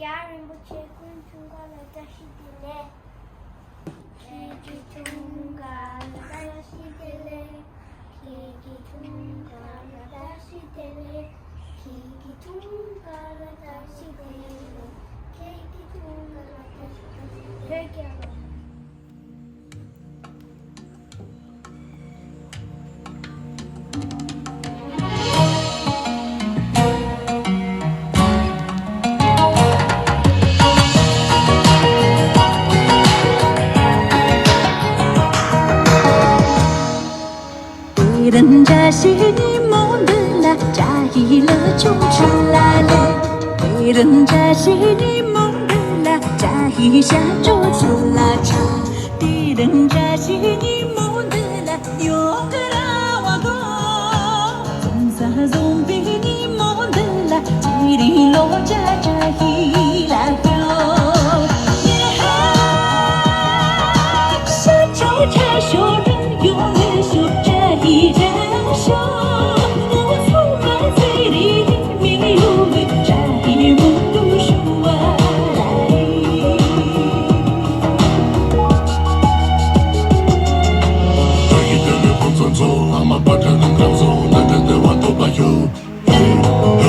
Yarın bu çekun tungalı taşı dile. Keki tungalı taşı dile. Keki tungalı taşı dile. Keki tungalı taşı dile. Keki tungalı taşı dile. Peki ama.人家心里梦的啦，假意了就出来了。别人家心里梦的啦，假意下就出来了。别人家心里梦的啦，有个啦我多。总是总比你梦的啦，叽里落假假意啦哟。下周茶修人有没修？一张手，我从来嘴里没有摘梦读书啊来。大一点的风走走，阿妈把这能扛走，难得的话都把油。嘿嘿，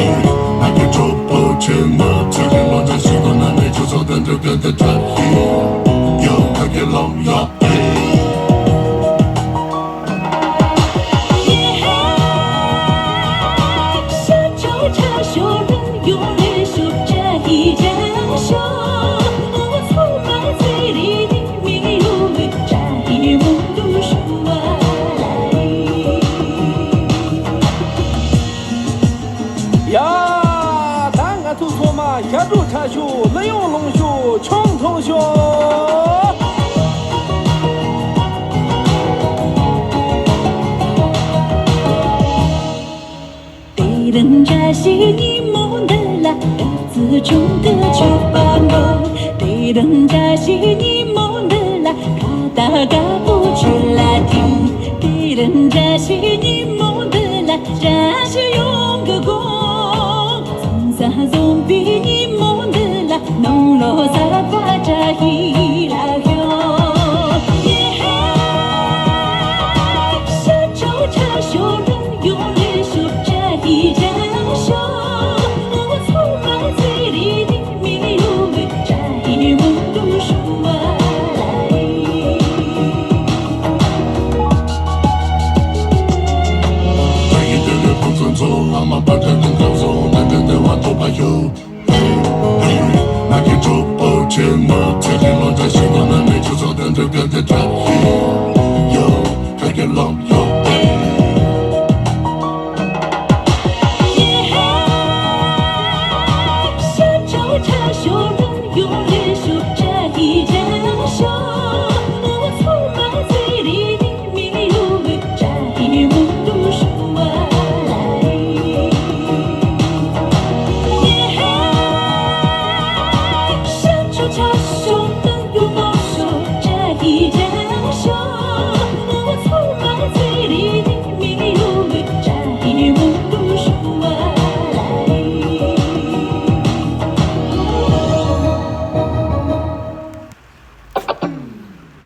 那个周不见了，天天落在西东南北，就走等着跟着转。有那个老妖。下周茶修，没有龙修，穷通修。别人家心里梦的啦，各自中的就把梦。别人家心里梦的啦，嘎达嘎不去拉丁。别人家心里梦的啦，扎西用个功。总总比你梦的啦，弄了啥把扎伊啦哟。下周茶修人有没修扎一张手？我从来嘴里没有扎伊梦读书啊来。大一点的风走走，阿妈把这能扛走，难得的话都把油。嘿嘿，那个周不见了，天天落在西东南北，就走等着跟着转。